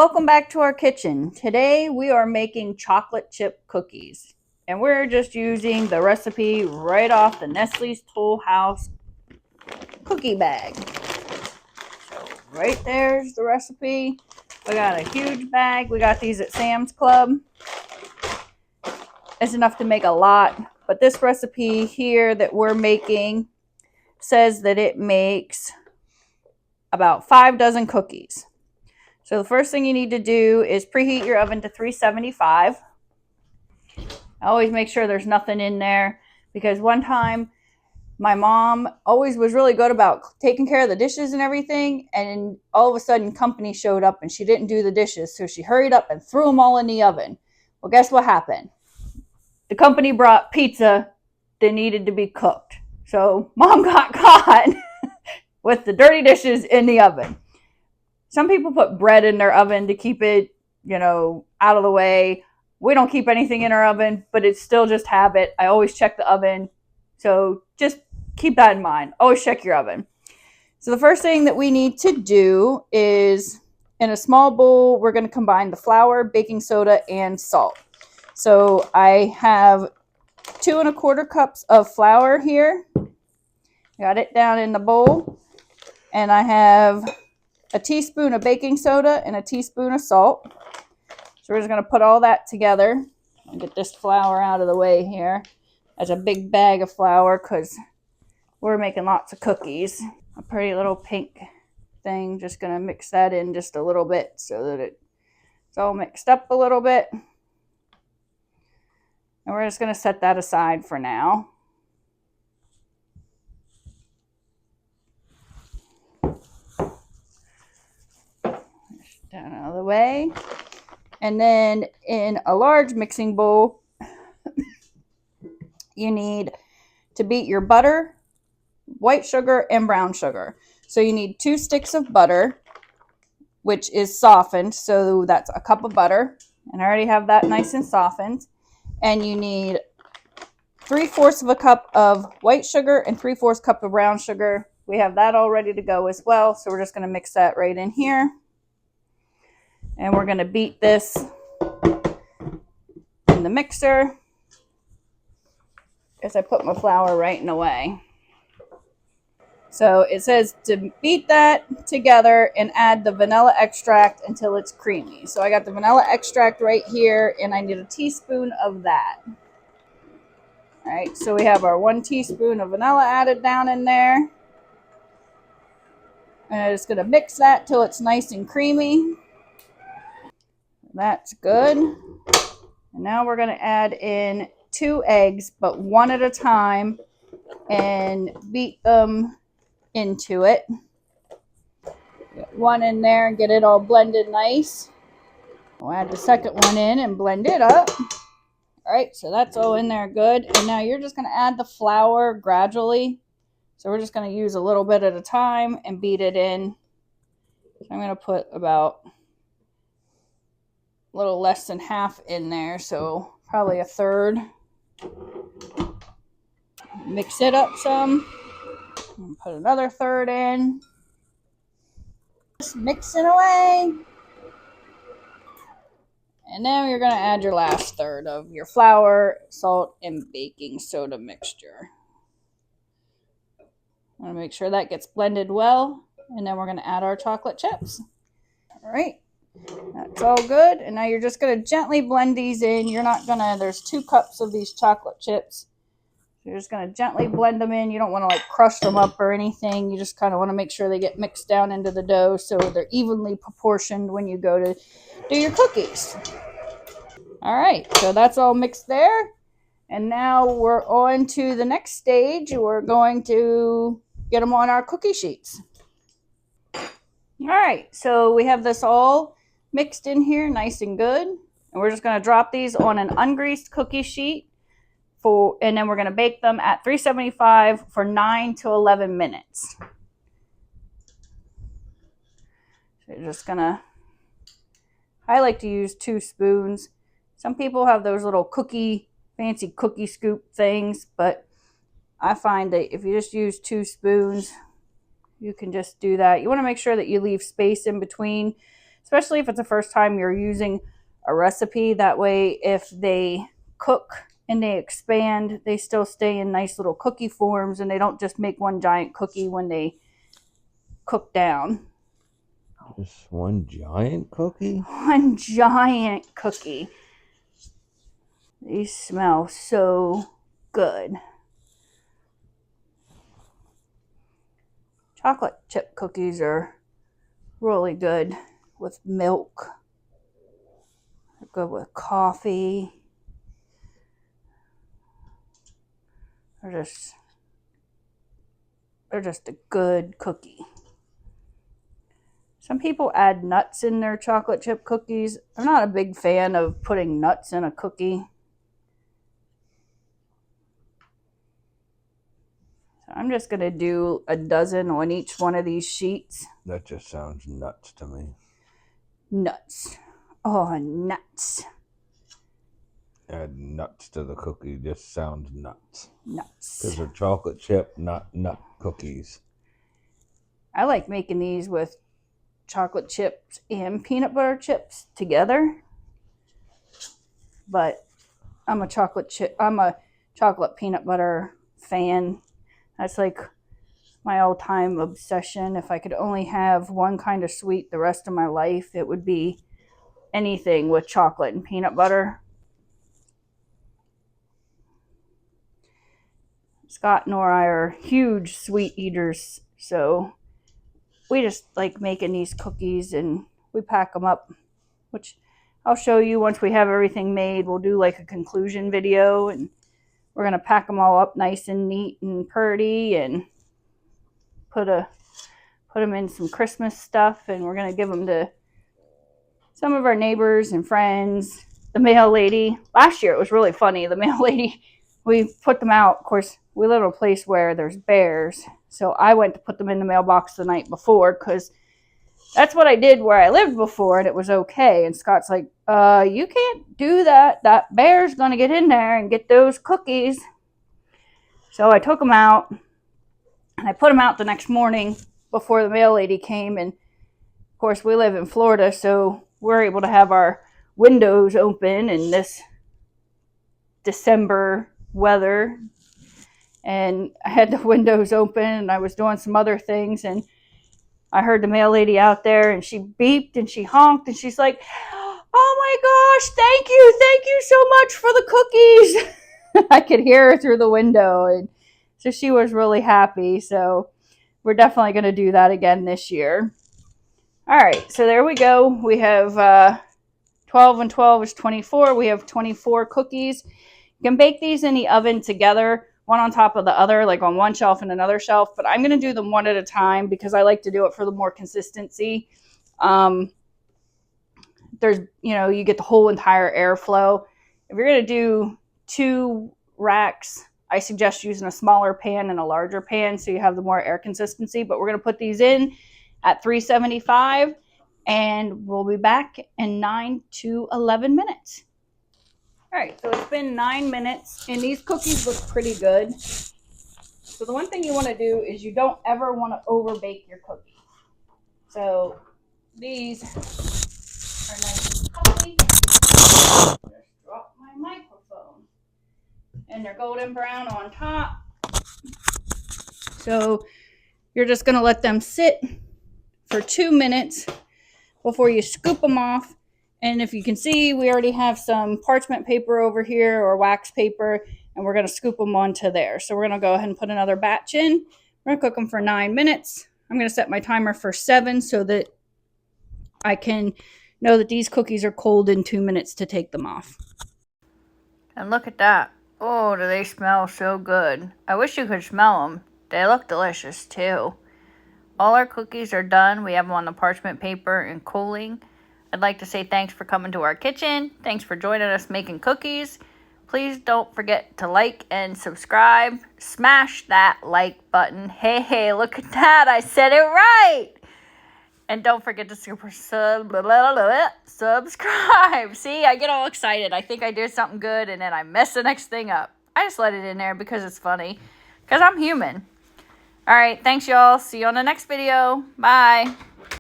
Welcome back to our kitchen. Today we are making chocolate chip cookies. And we're just using the recipe right off the Nestle's Toll House cookie bag. So right there's the recipe. We got a huge bag. We got these at Sam's Club. It's enough to make a lot. But this recipe here that we're making says that it makes about 5 dozen cookies. So the first thing you need to do is preheat your oven to 375. I always make sure there's nothing in there because one time my mom always was really good about taking care of the dishes and everything, and all of a sudden company showed up and she didn't do the dishes, so she hurried up and threw them all in the oven. Well, guess what happened? The company brought pizza that needed to be cooked. So mom got caught with the dirty dishes in the oven. Some people put bread in their oven to keep it, out of the way. We don't keep anything in our oven, but it's still just habit. I always check the oven. So just keep that in mind. Always check your oven. So the first thing that we need to do is, in a small bowl, we're going to combine the flour, baking soda, and salt. So I have 2 1/4 cups of flour here. Got it down in the bowl. And I have a teaspoon of baking soda and a teaspoon of salt. So we're just going to put all that together and get this flour out of the way here. That's a big bag of flour because we're making lots of cookies. A pretty little pink thing. Just going to mix that in just a little bit so that it's all mixed up a little bit. And we're just going to set that aside for now. Down out of the way. And then in a large mixing bowl, you need to beat your butter, white sugar, and brown sugar. So you need 2 sticks of butter, which is softened. So that's a cup of butter. And I already have that nice and softened. And you need 3/4 of a cup of white sugar and 3/4 cup of brown sugar. We have that all ready to go as well. So we're just going to mix that right in here. And we're going to beat this in the mixer as I put my flour right in the way. So it says to beat that together and add the vanilla extract until it's creamy. So I got the vanilla extract right here, and I need a teaspoon of that. All right, so we have our 1 teaspoon of vanilla added down in there. And I'm just going to mix that till it's nice and creamy. That's good. And now we're going to add in 2 eggs, but 1 at a time, and beat them into it. Get 1 in there and get it all blended nice. We'll add the second one in and blend it up. All right, so that's all in there good. And now you're just going to add the flour gradually. So we're just going to use a little bit at a time and beat it in. So I'm going to put about a little less than half in there, so probably 1/3. Mix it up some. And put another 1/3 in. Just mixing away. And then you're going to add your last 1/3 of your flour, salt, and baking soda mixture. I want to make sure that gets blended well. And then we're going to add our chocolate chips. All right. That's all good. And now you're just going to gently blend these in. You're not going to, there's 2 cups of these chocolate chips. You're just going to gently blend them in. You don't want to crush them up or anything. You just kind of want to make sure they get mixed down into the dough so they're evenly proportioned when you go to do your cookies. All right, so that's all mixed there. And now we're on to the next stage. We're going to get them on our cookie sheets. All right, so we have this all mixed in here nice and good. And we're just going to drop these on an ungreased cookie sheet. And then we're going to bake them at 375 for 9 to 11 minutes. So you're just going to, I like to use 2 spoons. Some people have those little fancy cookie scoop things, but I find that if you just use 2 spoons, you can just do that. You want to make sure that you leave space in between especially if it's the first time you're using a recipe. That way, if they cook and they expand, they still stay in nice little cookie forms and they don't just make one giant cookie when they cook down. Just one giant cookie? One giant cookie. These smell so good. Chocolate chip cookies are really good with milk. They're good with coffee. They're just a good cookie. Some people add nuts in their chocolate chip cookies. I'm not a big fan of putting nuts in a cookie. So I'm just going to do a dozen on each one of these sheets. That just sounds nuts to me. Nuts. Oh, nuts. Add nuts to the cookie just sounds nuts. Nuts. Because they're chocolate chip, not nut cookies. I like making these with chocolate chips and peanut butter chips together. But I'm a chocolate peanut butter fan. That's like my all-time obsession. If I could only have one kind of sweet the rest of my life, it would be anything with chocolate and peanut butter. Scott nor I are huge sweet eaters, so we just like making these cookies and we pack them up, which I'll show you once we have everything made. We'll do like a conclusion video and we're going to pack them all up nice and neat and pretty and put them in some Christmas stuff, and we're going to give them to some of our neighbors and friends. The mail lady, last year it was really funny. The mail lady, we put them out. Of course, we live in a place where there's bears, so I went to put them in the mailbox the night before because that's what I did where I lived before, and it was okay. And Scott's like, you can't do that. That bear's going to get in there and get those cookies. So I took them out, and I put them out the next morning before the mail lady came. And, of course, we live in Florida, so we're able to have our windows open in this December weather. And I had the windows open, and I was doing some other things, and I heard the mail lady out there, and she beeped and she honked, and she's like, oh my gosh, thank you so much for the cookies. I could hear her through the window, and so she was really happy. So we're definitely going to do that again this year. All right, so there we go. We have 12 and 12 is 24. We have 24 cookies. You can bake these in the oven together, one on top of the other, like on one shelf and another shelf, but I'm going to do them one at a time because I like to do it for the more consistency. There's, you get the whole entire airflow. If you're going to do 2 racks, I suggest using a smaller pan and a larger pan so you have the more air consistency, but we're going to put these in at 375 and we'll be back in 9 to 11 minutes. All right, so it's been 9 minutes, and these cookies look pretty good. So the one thing you want to do is you don't ever want to over-bake your cookie. So these are nice and puffy. Just drop my microphone. And they're golden brown on top. So you're just going to let them sit for 2 minutes before you scoop them off. And if you can see, we already have some parchment paper over here or wax paper, and we're going to scoop them onto there. So we're going to go ahead and put another batch in. We're going to cook them for 9 minutes. I'm going to set my timer for 7 so that I can know that these cookies are cold in 2 minutes to take them off. And look at that. Oh, do they smell so good. I wish you could smell them. They look delicious too. All our cookies are done. We have them on the parchment paper and cooling. I'd like to say thanks for coming to our kitchen. Thanks for joining us making cookies. Please don't forget to like and subscribe. Smash that like button. Hey, look at that. I said it right. And don't forget to subscribe. See, I get all excited. I think I did something good, and then I mess the next thing up. I just let it in there because it's funny. Because I'm human. All right, thanks, y'all. See you on the next video. Bye.